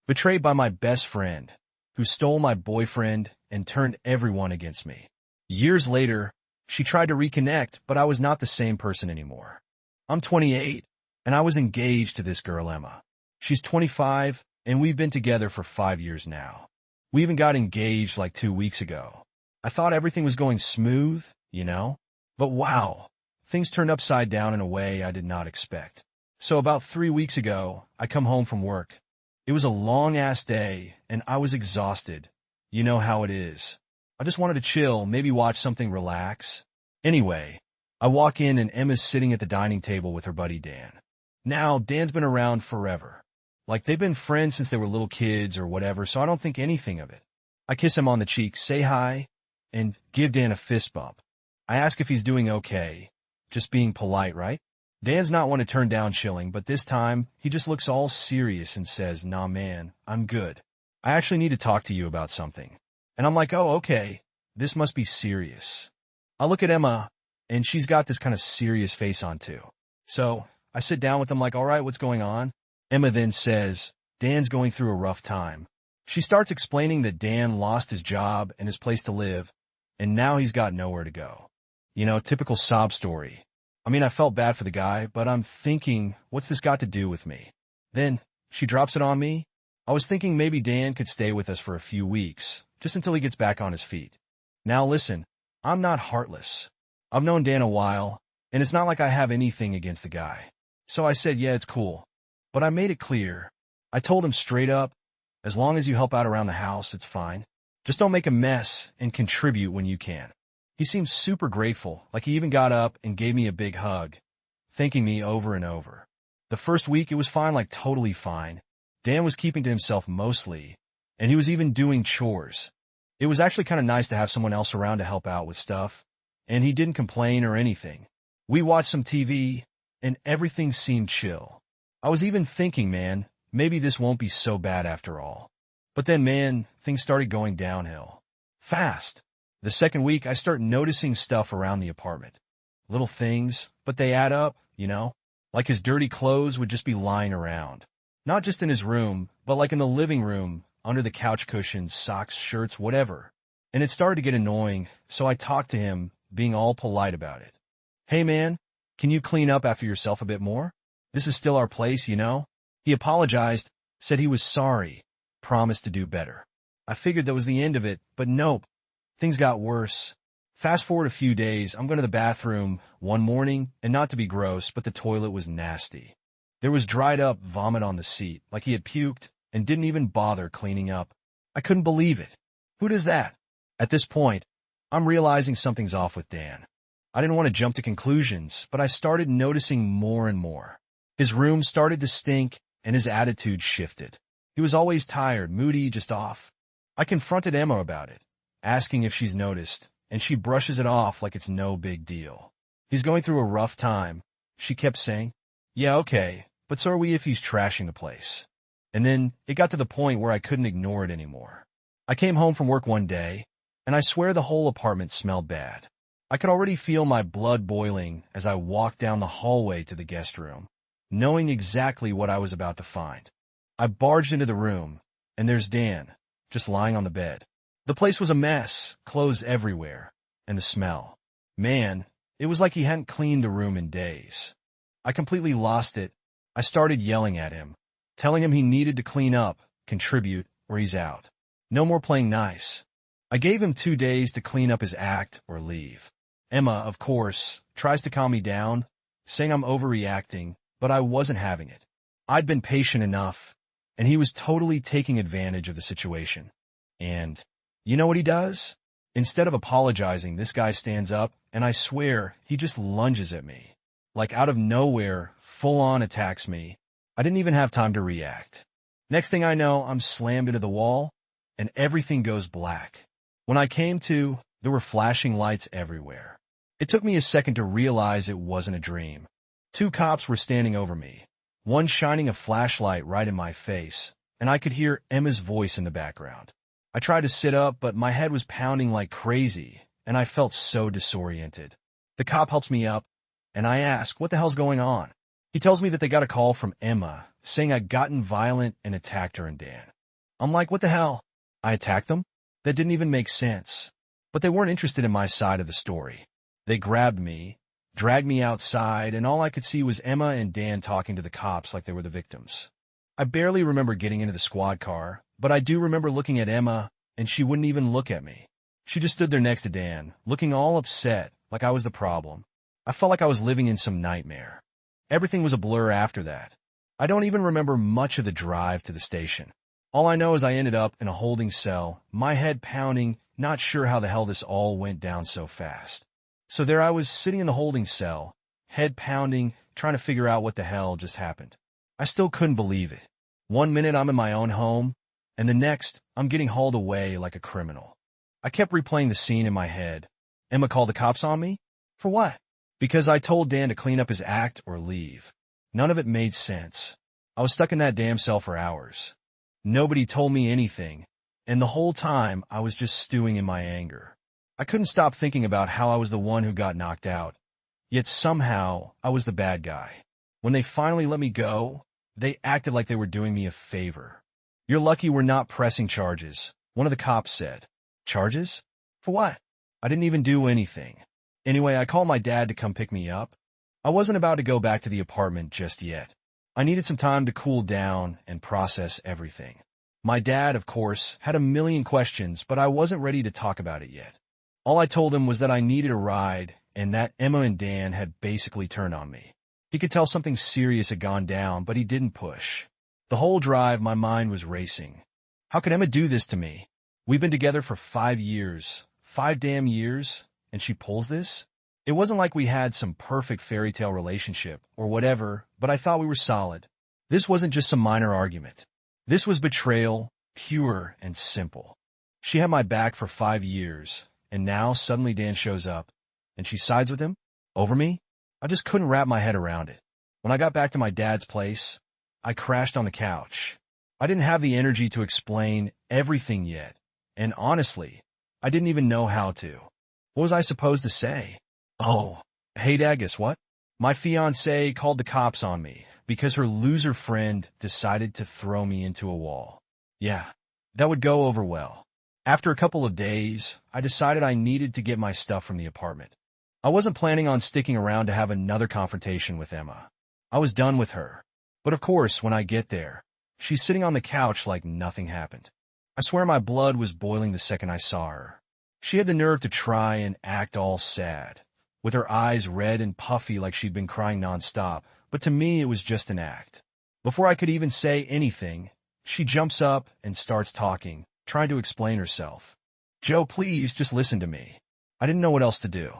Betrayed by my best friend, who stole my boyfriend and turned everyone against me. Years later, she tried to reconnect, but I was not the same person anymore. I'm 28, and I was engaged to this girl, Emma. She's 25, and we've been together for 5 years now. We even got engaged like 2 weeks ago. I thought everything was going smooth, you know? But wow, things turned upside down in a way I did not expect. So about 3 weeks ago, I come home from work. It was a long-ass day, and I was exhausted. You know how it is. I just wanted to chill, maybe watch something, relax. Anyway, I walk in and Emma's sitting at the dining table with her buddy Dan. Now, Dan's been around forever. Like, they've been friends since they were little kids or whatever, so I don't think anything of it. I kiss him on the cheek, say hi, and give Dan a fist bump. I ask if he's doing okay. Just being polite, right? Dan's not one to turn down chilling, but this time, he just looks all serious and says, "Nah, man, I'm good. I actually need to talk to you about something." And I'm like, oh, okay, this must be serious. I look at Emma, and she's got this kind of serious face on too. So I sit down with them like, all right, what's going on? Emma then says, Dan's going through a rough time. She starts explaining that Dan lost his job and his place to live, and now he's got nowhere to go. You know, typical sob story. I mean, I felt bad for the guy, but I'm thinking, what's this got to do with me? Then she drops it on me. I was thinking maybe Dan could stay with us for a few weeks, just until he gets back on his feet. Now listen, I'm not heartless. I've known Dan a while, and it's not like I have anything against the guy. So I said, yeah, it's cool. But I made it clear. I told him straight up, as long as you help out around the house, it's fine. Just don't make a mess and contribute when you can. He seemed super grateful, like he even got up and gave me a big hug, thanking me over and over. The first week it was fine, like totally fine. Dan was keeping to himself mostly, and he was even doing chores. It was actually kind of nice to have someone else around to help out with stuff, and he didn't complain or anything. We watched some TV, and everything seemed chill. I was even thinking, man, maybe this won't be so bad after all. But then, man, things started going downhill. Fast. The second week, I start noticing stuff around the apartment. Little things, but they add up, you know? Like his dirty clothes would just be lying around. Not just in his room, but like in the living room, under the couch cushions, socks, shirts, whatever. And it started to get annoying, so I talked to him, being all polite about it. Hey man, can you clean up after yourself a bit more? This is still our place, you know? He apologized, said he was sorry, promised to do better. I figured that was the end of it, but nope. Things got worse. Fast forward a few days, I'm going to the bathroom one morning, and not to be gross, but the toilet was nasty. There was dried up vomit on the seat, like he had puked, and didn't even bother cleaning up. I couldn't believe it. Who does that? At this point, I'm realizing something's off with Dan. I didn't want to jump to conclusions, but I started noticing more and more. His room started to stink, and his attitude shifted. He was always tired, moody, just off. I confronted Emma about it, asking if she's noticed, and she brushes it off like it's no big deal. He's going through a rough time, she kept saying. Yeah, okay, but so are we if he's trashing the place. And then it got to the point where I couldn't ignore it anymore. I came home from work one day, and I swear the whole apartment smelled bad. I could already feel my blood boiling as I walked down the hallway to the guest room, knowing exactly what I was about to find. I barged into the room, and there's Dan, just lying on the bed. The place was a mess, clothes everywhere, and the smell. Man, it was like he hadn't cleaned the room in days. I completely lost it. I started yelling at him, telling him he needed to clean up, contribute, or he's out. No more playing nice. I gave him 2 days to clean up his act or leave. Emma, of course, tries to calm me down, saying I'm overreacting, but I wasn't having it. I'd been patient enough, and he was totally taking advantage of the situation. And you know what he does? Instead of apologizing, this guy stands up, and I swear, he just lunges at me. Like out of nowhere, full-on attacks me. I didn't even have time to react. Next thing I know, I'm slammed into the wall, and everything goes black. When I came to, there were flashing lights everywhere. It took me a second to realize it wasn't a dream. 2 cops were standing over me, one shining a flashlight right in my face, and I could hear Emma's voice in the background. I tried to sit up, but my head was pounding like crazy, and I felt so disoriented. The cop helps me up, and I ask, what the hell's going on? He tells me that they got a call from Emma, saying I'd gotten violent and attacked her and Dan. I'm like, what the hell? I attacked them? That didn't even make sense. But they weren't interested in my side of the story. They grabbed me, dragged me outside, and all I could see was Emma and Dan talking to the cops like they were the victims. I barely remember getting into the squad car, but I do remember looking at Emma, and she wouldn't even look at me. She just stood there next to Dan, looking all upset, like I was the problem. I felt like I was living in some nightmare. Everything was a blur after that. I don't even remember much of the drive to the station. All I know is I ended up in a holding cell, my head pounding, not sure how the hell this all went down so fast. So there I was sitting in the holding cell, head pounding, trying to figure out what the hell just happened. I still couldn't believe it. One minute I'm in my own home, and the next I'm getting hauled away like a criminal. I kept replaying the scene in my head. Emma called the cops on me? For what? Because I told Dan to clean up his act or leave. None of it made sense. I was stuck in that damn cell for hours. Nobody told me anything, and the whole time I was just stewing in my anger. I couldn't stop thinking about how I was the one who got knocked out, yet somehow I was the bad guy. When they finally let me go, they acted like they were doing me a favor. You're lucky we're not pressing charges, one of the cops said. Charges? For what? I didn't even do anything. Anyway, I called my dad to come pick me up. I wasn't about to go back to the apartment just yet. I needed some time to cool down and process everything. My dad, of course, had a million questions, but I wasn't ready to talk about it yet. All I told him was that I needed a ride and that Emma and Dan had basically turned on me. He could tell something serious had gone down, but he didn't push. The whole drive, my mind was racing. How could Emma do this to me? We've been together for 5 years, 5 damn years, and she pulls this? It wasn't like we had some perfect fairy tale relationship or whatever, but I thought we were solid. This wasn't just some minor argument. This was betrayal, pure and simple. She had my back for 5 years, and now suddenly Dan shows up, and she sides with him? Over me? I just couldn't wrap my head around it. When I got back to my dad's place, I crashed on the couch. I didn't have the energy to explain everything yet, and honestly, I didn't even know how to. What was I supposed to say? Oh, hey Dad, guess what? My fiancée called the cops on me because her loser friend decided to throw me into a wall. Yeah, that would go over well. After a couple of days, I decided I needed to get my stuff from the apartment. I wasn't planning on sticking around to have another confrontation with Emma. I was done with her. But of course, when I get there, she's sitting on the couch like nothing happened. I swear my blood was boiling the second I saw her. She had the nerve to try and act all sad, with her eyes red and puffy like she'd been crying nonstop, but to me it was just an act. Before I could even say anything, she jumps up and starts talking, trying to explain herself. Joe, please, just listen to me. I didn't know what else to do.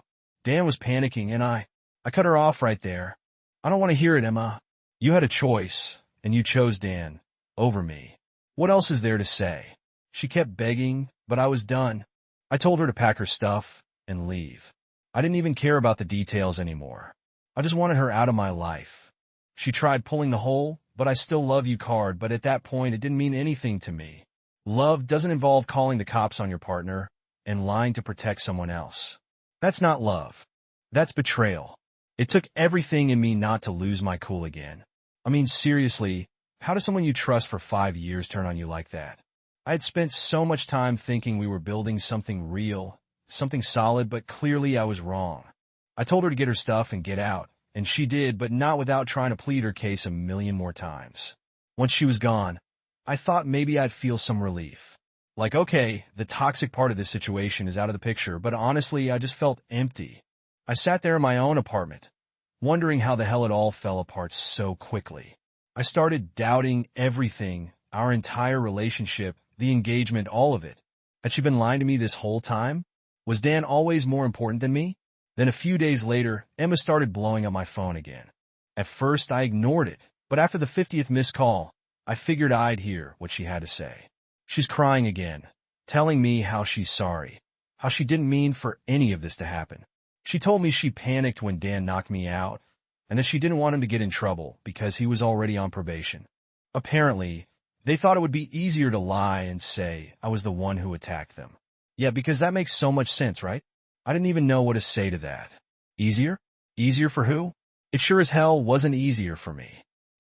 Dan was panicking, and I cut her off right there. I don't want to hear it, Emma. You had a choice, and you chose Dan over me. What else is there to say? She kept begging, but I was done. I told her to pack her stuff and leave. I didn't even care about the details anymore. I just wanted her out of my life. She tried pulling the whole, but I still love you card, but at that point it didn't mean anything to me. Love doesn't involve calling the cops on your partner and lying to protect someone else. That's not love. That's betrayal. It took everything in me not to lose my cool again. I mean, seriously, how does someone you trust for 5 years turn on you like that? I had spent so much time thinking we were building something real, something solid, but clearly I was wrong. I told her to get her stuff and get out, and she did, but not without trying to plead her case a million more times. Once she was gone, I thought maybe I'd feel some relief. Like, okay, the toxic part of this situation is out of the picture, but honestly, I just felt empty. I sat there in my own apartment, wondering how the hell it all fell apart so quickly. I started doubting everything, our entire relationship, the engagement, all of it. Had she been lying to me this whole time? Was Dan always more important than me? Then a few days later, Emma started blowing up my phone again. At first, I ignored it, but after the 50th missed call, I figured I'd hear what she had to say. She's crying again, telling me how she's sorry, how she didn't mean for any of this to happen. She told me she panicked when Dan knocked me out, and that she didn't want him to get in trouble because he was already on probation. Apparently, they thought it would be easier to lie and say I was the one who attacked them. Yeah, because that makes so much sense, right? I didn't even know what to say to that. Easier? Easier for who? It sure as hell wasn't easier for me.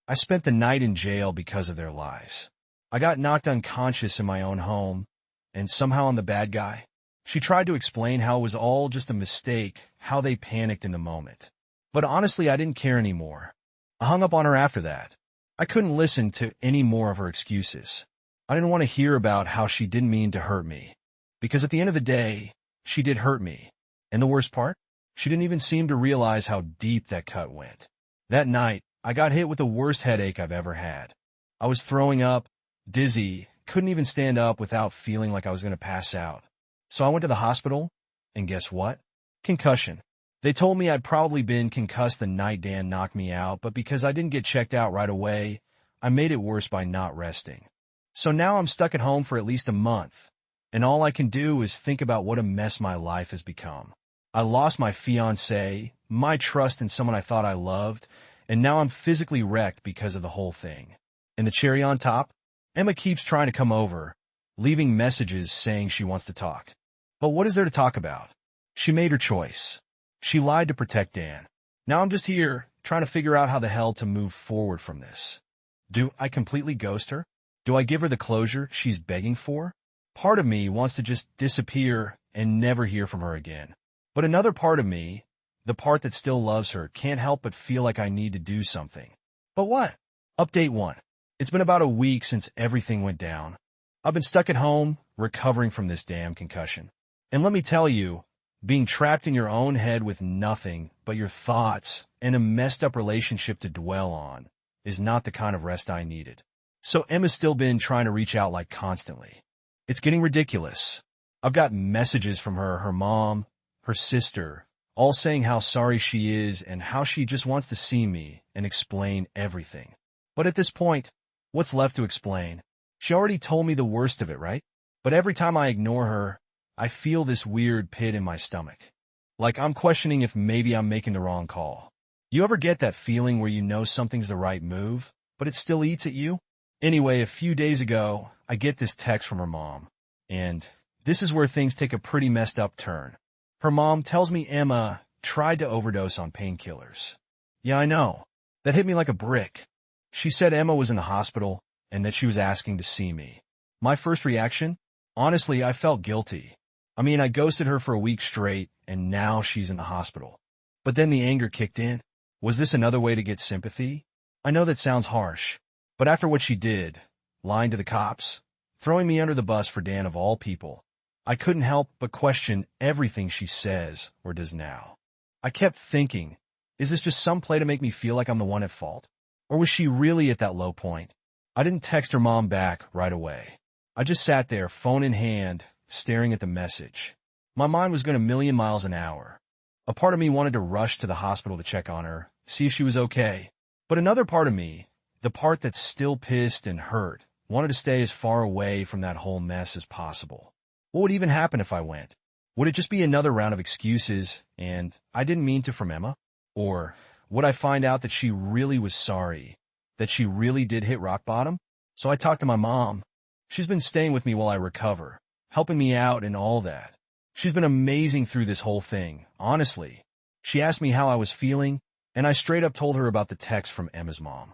I spent the night in jail because of their lies. I got knocked unconscious in my own home, and somehow I'm the bad guy. She tried to explain how it was all just a mistake, how they panicked in the moment. But honestly, I didn't care anymore. I hung up on her after that. I couldn't listen to any more of her excuses. I didn't want to hear about how she didn't mean to hurt me. Because at the end of the day, she did hurt me. And the worst part? She didn't even seem to realize how deep that cut went. That night, I got hit with the worst headache I've ever had. I was throwing up, dizzy, couldn't even stand up without feeling like I was going to pass out. So I went to the hospital, and guess what? Concussion. They told me I'd probably been concussed the night Dan knocked me out, but because I didn't get checked out right away, I made it worse by not resting. So now I'm stuck at home for at least a month, and all I can do is think about what a mess my life has become. I lost my fiancé, my trust in someone I thought I loved, and now I'm physically wrecked because of the whole thing. And the cherry on top? Emma keeps trying to come over, leaving messages saying she wants to talk. But what is there to talk about? She made her choice. She lied to protect Dan. Now I'm just here, trying to figure out how the hell to move forward from this. Do I completely ghost her? Do I give her the closure she's begging for? Part of me wants to just disappear and never hear from her again. But another part of me, the part that still loves her, can't help but feel like I need to do something. But what? Update 1. It's been about a week since everything went down. I've been stuck at home, recovering from this damn concussion. And let me tell you, being trapped in your own head with nothing but your thoughts and a messed up relationship to dwell on is not the kind of rest I needed. So Emma's still been trying to reach out like constantly. It's getting ridiculous. I've got messages from her mom, her sister, all saying how sorry she is and how she just wants to see me and explain everything. But at this point, what's left to explain? She already told me the worst of it, right? But every time I ignore her, I feel this weird pit in my stomach. Like I'm questioning if maybe I'm making the wrong call. You ever get that feeling where you know something's the right move, but it still eats at you? Anyway, a few days ago, I get this text from her mom. And this is where things take a pretty messed up turn. Her mom tells me Emma tried to overdose on painkillers. Yeah, I know. That hit me like a brick. She said Emma was in the hospital and that she was asking to see me. My first reaction? Honestly, I felt guilty. I mean, I ghosted her for a week straight, and now she's in the hospital. But then the anger kicked in. Was this another way to get sympathy? I know that sounds harsh, but after what she did, lying to the cops, throwing me under the bus for Dan of all people, I couldn't help but question everything she says or does now. I kept thinking, is this just some play to make me feel like I'm the one at fault? Or was she really at that low point? I didn't text her mom back right away. I just sat there, phone in hand, staring at the message. My mind was going a million miles an hour. A part of me wanted to rush to the hospital to check on her, see if she was okay. But another part of me, the part that's still pissed and hurt, wanted to stay as far away from that whole mess as possible. What would even happen if I went? Would it just be another round of excuses, and I didn't mean to from Emma? Or would I find out that she really was sorry, that she really did hit rock bottom? So I talked to my mom. She's been staying with me while I recover, helping me out and all that. She's been amazing through this whole thing, honestly. She asked me how I was feeling, and I straight up told her about the text from Emma's mom.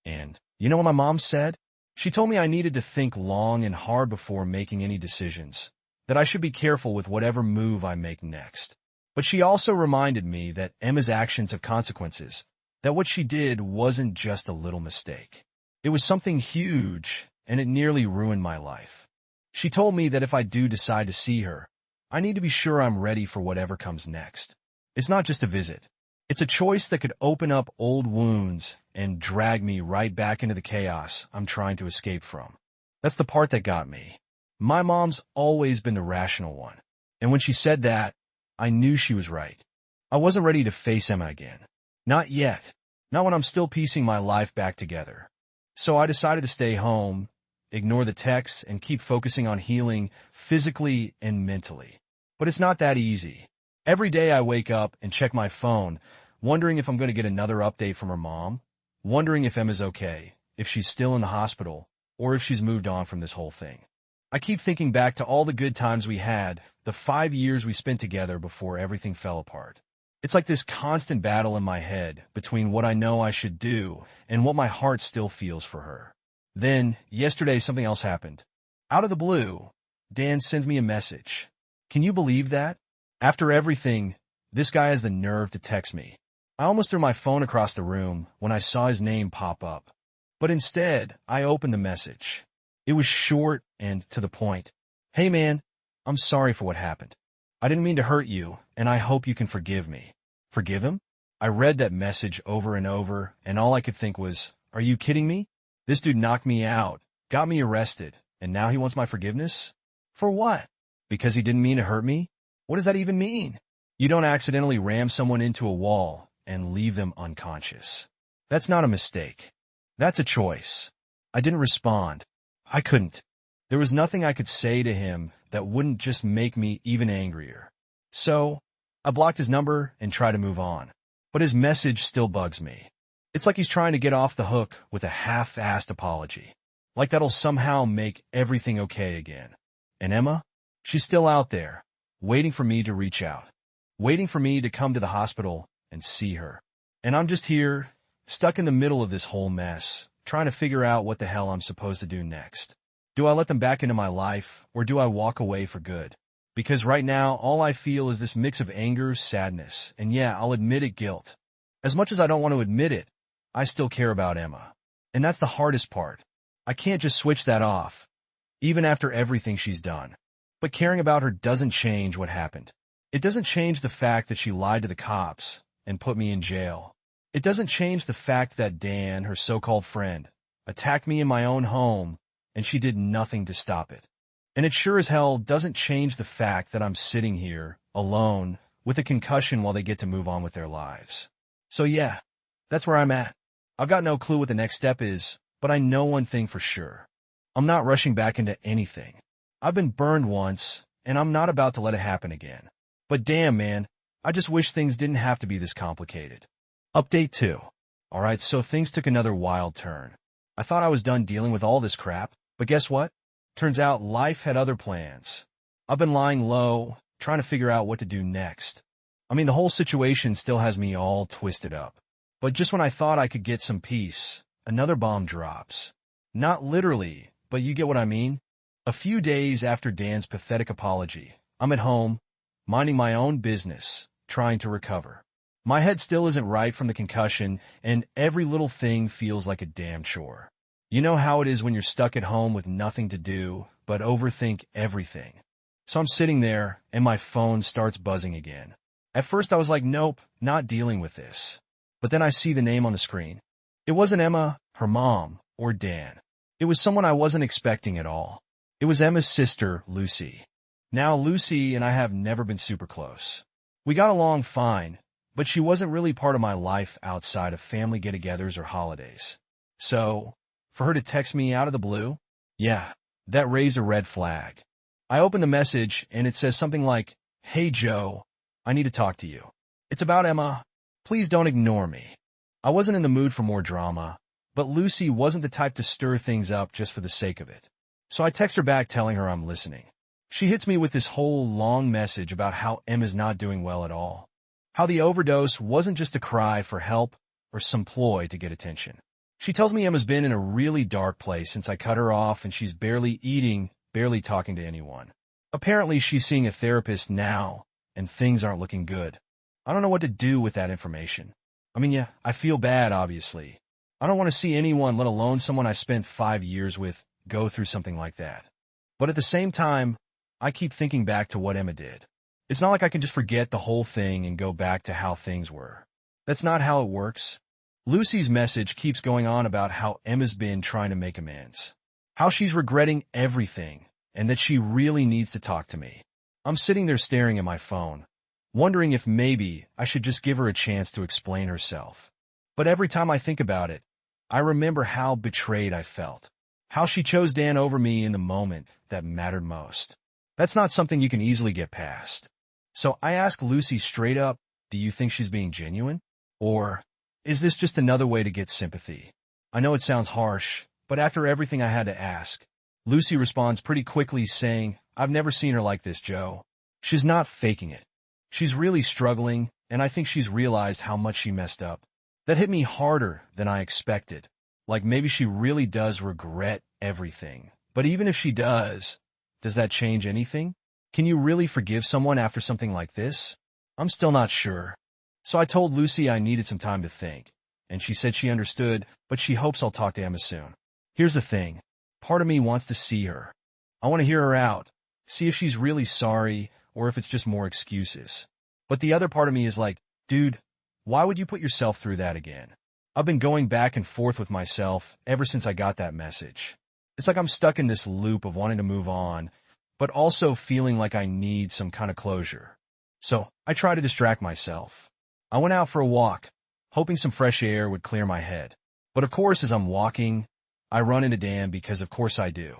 And you know what my mom said? She told me I needed to think long and hard before making any decisions, that I should be careful with whatever move I make next. But she also reminded me that Emma's actions have consequences, that what she did wasn't just a little mistake. It was something huge, and it nearly ruined my life. She told me that if I do decide to see her, I need to be sure I'm ready for whatever comes next. It's not just a visit. It's a choice that could open up old wounds and drag me right back into the chaos I'm trying to escape from. That's the part that got me. My mom's always been the rational one, and when she said that, I knew she was right. I wasn't ready to face Emma again. Not yet. Not when I'm still piecing my life back together. So I decided to stay home, ignore the texts, and keep focusing on healing physically and mentally. But it's not that easy. Every day I wake up and check my phone, wondering if I'm going to get another update from her mom, wondering if Emma's okay, if she's still in the hospital, or if she's moved on from this whole thing. I keep thinking back to all the good times we had, the 5 years we spent together before everything fell apart. It's like this constant battle in my head between what I know I should do and what my heart still feels for her. Then, yesterday, something else happened. Out of the blue, Dan sends me a message. Can you believe that? After everything, this guy has the nerve to text me. I almost threw my phone across the room when I saw his name pop up. But instead, I opened the message. It was short and to the point. Hey man, I'm sorry for what happened. I didn't mean to hurt you, and I hope you can forgive me. Forgive him? I read that message over and over, and all I could think was, are you kidding me? This dude knocked me out, got me arrested, and now he wants my forgiveness? For what? Because he didn't mean to hurt me? What does that even mean? You don't accidentally ram someone into a wall and leave them unconscious. That's not a mistake. That's a choice. I didn't respond. I couldn't. There was nothing I could say to him that wouldn't just make me even angrier. So, I blocked his number and tried to move on. But his message still bugs me. It's like he's trying to get off the hook with a half-assed apology. Like that'll somehow make everything okay again. And Emma? She's still out there, waiting for me to reach out. Waiting for me to come to the hospital and see her. And I'm just here, stuck in the middle of this whole mess, trying to figure out what the hell I'm supposed to do next. Do I let them back into my life, or do I walk away for good? Because right now, all I feel is this mix of anger, sadness, and yeah, I'll admit it, guilt. As much as I don't want to admit it, I still care about Emma. And that's the hardest part. I can't just switch that off, even after everything she's done. But caring about her doesn't change what happened. It doesn't change the fact that she lied to the cops and put me in jail. It doesn't change the fact that Dan, her so-called friend, attacked me in my own home, and she did nothing to stop it. And it sure as hell doesn't change the fact that I'm sitting here, alone, with a concussion while they get to move on with their lives. So yeah, that's where I'm at. I've got no clue what the next step is, but I know one thing for sure. I'm not rushing back into anything. I've been burned once, and I'm not about to let it happen again. But damn, man, I just wish things didn't have to be this complicated. Update 2. Alright, so things took another wild turn. I thought I was done dealing with all this crap, but guess what? Turns out life had other plans. I've been lying low, trying to figure out what to do next. I mean, the whole situation still has me all twisted up. But just when I thought I could get some peace, another bomb drops. Not literally, but you get what I mean? A few days after Dan's pathetic apology, I'm at home, minding my own business, trying to recover. My head still isn't right from the concussion, and every little thing feels like a damn chore. You know how it is when you're stuck at home with nothing to do, but overthink everything. So I'm sitting there, and my phone starts buzzing again. At first I was like, nope, not dealing with this. But then I see the name on the screen. It wasn't Emma, her mom, or Dan. It was someone I wasn't expecting at all. It was Emma's sister, Lucy. Now, Lucy and I have never been super close. We got along fine, but she wasn't really part of my life outside of family get-togethers or holidays. So, for her to text me out of the blue, yeah, that raised a red flag. I open the message, and it says something like, "Hey Joe, I need to talk to you. It's about Emma. Please don't ignore me." I wasn't in the mood for more drama, but Lucy wasn't the type to stir things up just for the sake of it. So I text her back telling her I'm listening. She hits me with this whole long message about how Emma's not doing well at all. How the overdose wasn't just a cry for help or some ploy to get attention. She tells me Emma's been in a really dark place since I cut her off, and she's barely eating, barely talking to anyone. Apparently she's seeing a therapist now, and things aren't looking good. I don't know what to do with that information. I mean, yeah, I feel bad, obviously. I don't want to see anyone, let alone someone I spent 5 years with, go through something like that. But at the same time, I keep thinking back to what Emma did. It's not like I can just forget the whole thing and go back to how things were. That's not how it works. Lucy's message keeps going on about how Emma's been trying to make amends. How she's regretting everything, and that she really needs to talk to me. I'm sitting there staring at my phone, wondering if maybe I should just give her a chance to explain herself. But every time I think about it, I remember how betrayed I felt. How she chose Dan over me in the moment that mattered most. That's not something you can easily get past. So I ask Lucy straight up, do you think she's being genuine? Or is this just another way to get sympathy? I know it sounds harsh, but after everything I had to ask, Lucy responds pretty quickly saying, "I've never seen her like this, Joe. She's not faking it. She's really struggling, and I think she's realized how much she messed up." That hit me harder than I expected. Like maybe she really does regret everything. But even if she does that change anything? Can you really forgive someone after something like this? I'm still not sure. So I told Lucy I needed some time to think, and she said she understood, but she hopes I'll talk to Emma soon. Here's the thing. Part of me wants to see her. I want to hear her out, see if she's really sorry or if it's just more excuses. But the other part of me is like, dude, why would you put yourself through that again? I've been going back and forth with myself ever since I got that message. It's like I'm stuck in this loop of wanting to move on, but also feeling like I need some kind of closure. So I try to distract myself. I went out for a walk, hoping some fresh air would clear my head. But of course, as I'm walking, I run into Dan because of course I do.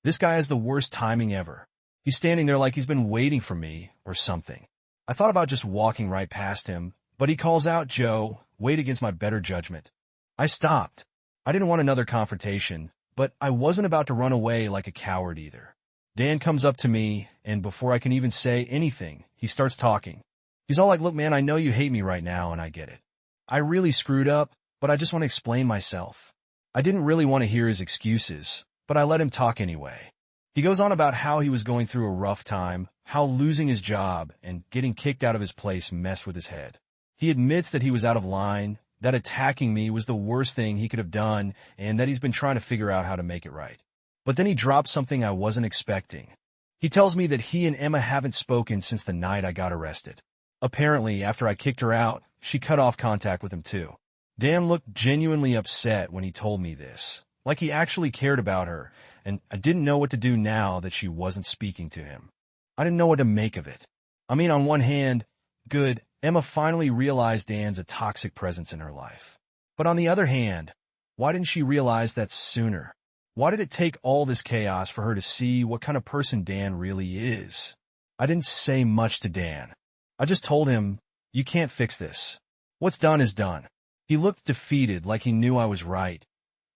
This guy has the worst timing ever. He's standing there like he's been waiting for me or something. I thought about just walking right past him, but he calls out, "Joe, wait," against my better judgment. I stopped. I didn't want another confrontation, but I wasn't about to run away like a coward either. Dan comes up to me, and before I can even say anything, he starts talking. He's all like, "Look, man, I know you hate me right now, and I get it. I really screwed up, but I just want to explain myself." I didn't really want to hear his excuses, but I let him talk anyway. He goes on about how he was going through a rough time, how losing his job and getting kicked out of his place messed with his head. He admits that he was out of line, that attacking me was the worst thing he could have done, and that he's been trying to figure out how to make it right. But then he drops something I wasn't expecting. He tells me that he and Emma haven't spoken since the night I got arrested. Apparently, after I kicked her out, she cut off contact with him too. Dan looked genuinely upset when he told me this, like he actually cared about her, and I didn't know what to do now that she wasn't speaking to him. I didn't know what to make of it. I mean, on one hand, good, Emma finally realized Dan's a toxic presence in her life. But on the other hand, why didn't she realize that sooner? Why did it take all this chaos for her to see what kind of person Dan really is? I didn't say much to Dan. I just told him, "You can't fix this. What's done is done." He looked defeated, like he knew I was right,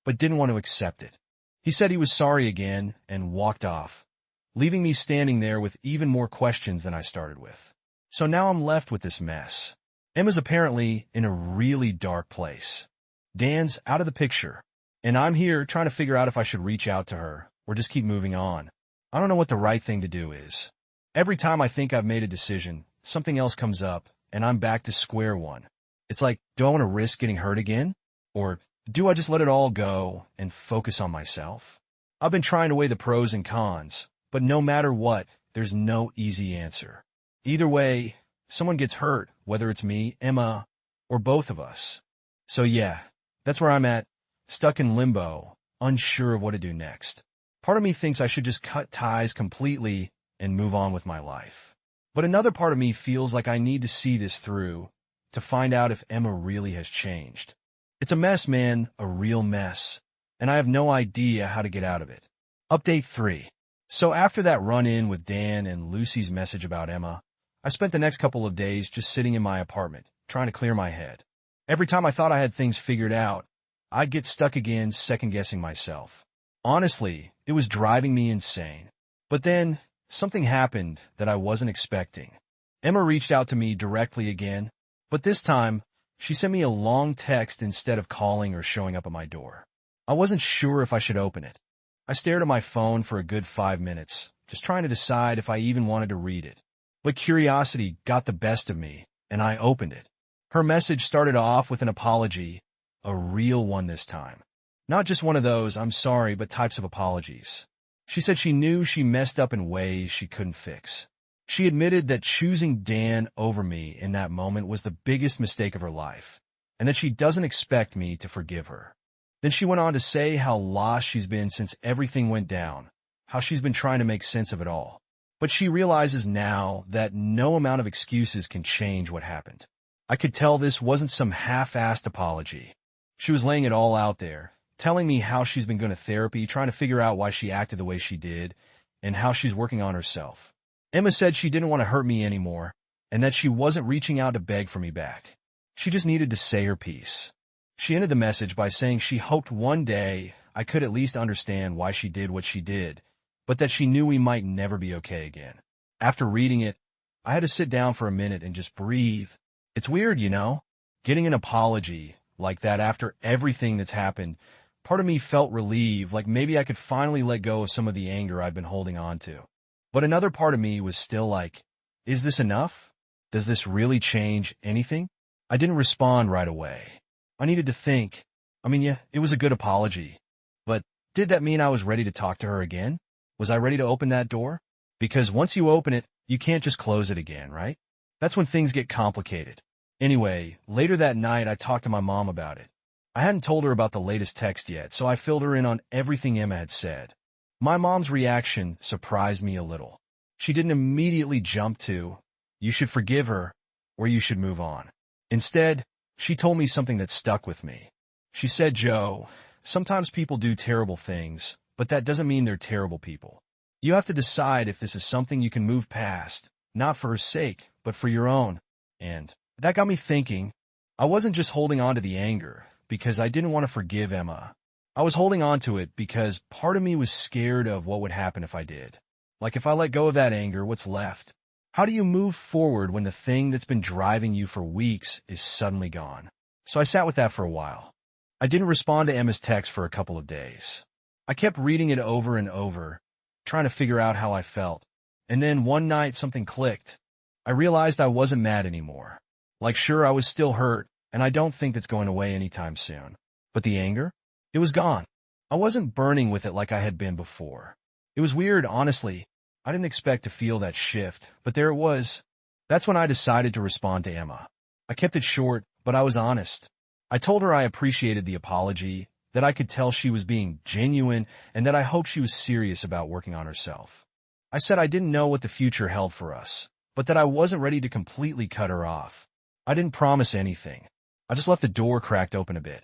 but didn't want to accept it. He said he was sorry again and walked off, leaving me standing there with even more questions than I started with. So now I'm left with this mess. Emma's apparently in a really dark place. Dan's out of the picture, and I'm here trying to figure out if I should reach out to her or just keep moving on. I don't know what the right thing to do is. Every time I think I've made a decision, something else comes up, and I'm back to square one. It's like, do I want to risk getting hurt again? Or do I just let it all go and focus on myself? I've been trying to weigh the pros and cons, but no matter what, there's no easy answer. Either way, someone gets hurt, whether it's me, Emma, or both of us. So yeah, that's where I'm at, stuck in limbo, unsure of what to do next. Part of me thinks I should just cut ties completely and move on with my life. But another part of me feels like I need to see this through to find out if Emma really has changed. It's a mess, man, a real mess, and I have no idea how to get out of it. Update 3. So after that run-in with Dan and Lucy's message about Emma, I spent the next couple of days just sitting in my apartment, trying to clear my head. Every time I thought I had things figured out, I'd get stuck again second-guessing myself. Honestly, it was driving me insane. But then, something happened that I wasn't expecting. Emma reached out to me directly again, but this time, she sent me a long text instead of calling or showing up at my door. I wasn't sure if I should open it. I stared at my phone for a good 5 minutes, just trying to decide if I even wanted to read it. But curiosity got the best of me, and I opened it. Her message started off with an apology, a real one this time. Not just one of those "I'm sorry" but types of apologies. She said she knew she messed up in ways she couldn't fix. She admitted that choosing Dan over me in that moment was the biggest mistake of her life, and that she doesn't expect me to forgive her. Then she went on to say how lost she's been since everything went down, how she's been trying to make sense of it all. But she realizes now that no amount of excuses can change what happened. I could tell this wasn't some half-assed apology. She was laying it all out there, telling me how she's been going to therapy, trying to figure out why she acted the way she did, and how she's working on herself. Emma said she didn't want to hurt me anymore, and that she wasn't reaching out to beg for me back. She just needed to say her piece. She ended the message by saying she hoped one day I could at least understand why she did what she did, but that she knew we might never be okay again. After reading it, I had to sit down for a minute and just breathe. It's weird, you know? Getting an apology like that after everything that's happened, Part of me felt relieved, like maybe I could finally let go of some of the anger I'd been holding on to. But another part of me was still like, is this enough? Does this really change anything? I didn't respond right away. I needed to think. I mean, yeah, it was a good apology. But did that mean I was ready to talk to her again? Was I ready to open that door? Because once you open it, you can't just close it again, right? That's when things get complicated. Anyway, later that night, I talked to my mom about it. I hadn't told her about the latest text yet, so I filled her in on everything Emma had said. My mom's reaction surprised me a little. She didn't immediately jump to, you should forgive her, or you should move on. Instead, she told me something that stuck with me. She said, Joe, sometimes people do terrible things, but that doesn't mean they're terrible people. You have to decide if this is something you can move past, not for her sake, but for your own. And that got me thinking. I wasn't just holding on to the anger because I didn't want to forgive Emma. I was holding on to it because part of me was scared of what would happen if I did. Like if I let go of that anger, what's left? How do you move forward when the thing that's been driving you for weeks is suddenly gone? So I sat with that for a while. I didn't respond to Emma's text for a couple of days. I kept reading it over and over, trying to figure out how I felt. And then one night something clicked. I realized I wasn't mad anymore. Like sure, I was still hurt, and I don't think that's going away anytime soon. But the anger? It was gone. I wasn't burning with it like I had been before. It was weird, honestly. I didn't expect to feel that shift, but there it was. That's when I decided to respond to Emma. I kept it short, but I was honest. I told her I appreciated the apology, that I could tell she was being genuine, and that I hoped she was serious about working on herself. I said I didn't know what the future held for us, but that I wasn't ready to completely cut her off. I didn't promise anything. I just left the door cracked open a bit.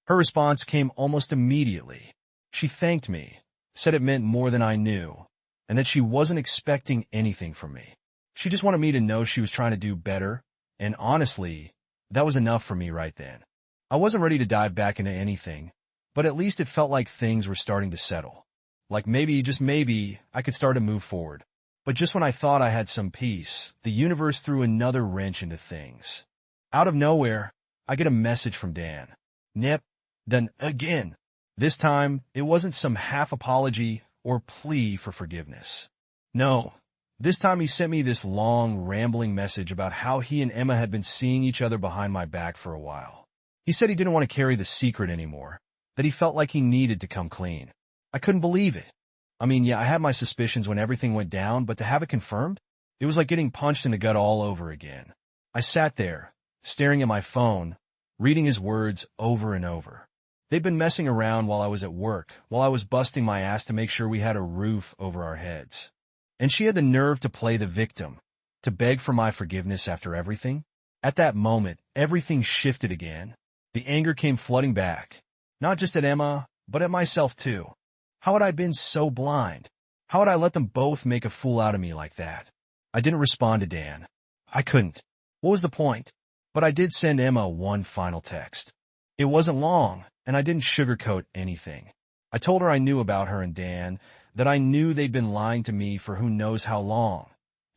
Her response came almost immediately. She thanked me, said it meant more than I knew, and that she wasn't expecting anything from me. She just wanted me to know she was trying to do better, and honestly, that was enough for me right then. I wasn't ready to dive back into anything, but at least it felt like things were starting to settle. Like maybe, just maybe, I could start to move forward. But just when I thought I had some peace, the universe threw another wrench into things. Out of nowhere, I get a message from Dan. Yep, then again. This time, it wasn't some half apology or plea for forgiveness. No, this time he sent me this long, rambling message about how he and Emma had been seeing each other behind my back for a while. He said he didn't want to carry the secret anymore, that he felt like he needed to come clean. I couldn't believe it. I mean, yeah, I had my suspicions when everything went down, but to have it confirmed, it was like getting punched in the gut all over again. I sat there, staring at my phone, reading his words over and over. They'd been messing around while I was at work, while I was busting my ass to make sure we had a roof over our heads. And she had the nerve to play the victim, to beg for my forgiveness after everything. At that moment, everything shifted again. The anger came flooding back, not just at Emma, but at myself too. How had I been so blind? How had I let them both make a fool out of me like that? I didn't respond to Dan. I couldn't. What was the point? But I did send Emma one final text. It wasn't long, and I didn't sugarcoat anything. I told her I knew about her and Dan, that I knew they'd been lying to me for who knows how long,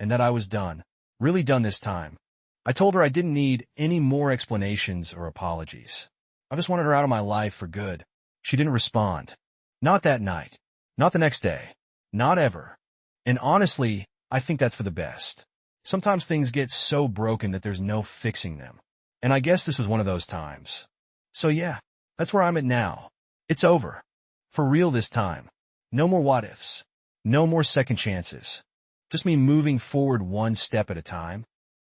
and that I was done, really done this time. I told her I didn't need any more explanations or apologies. I just wanted her out of my life for good. She didn't respond. Not that night. Not the next day. Not ever. And honestly, I think that's for the best. Sometimes things get so broken that there's no fixing them. And I guess this was one of those times. So yeah, that's where I'm at now. It's over. For real this time. No more what-ifs. No more second chances. Just me moving forward one step at a time.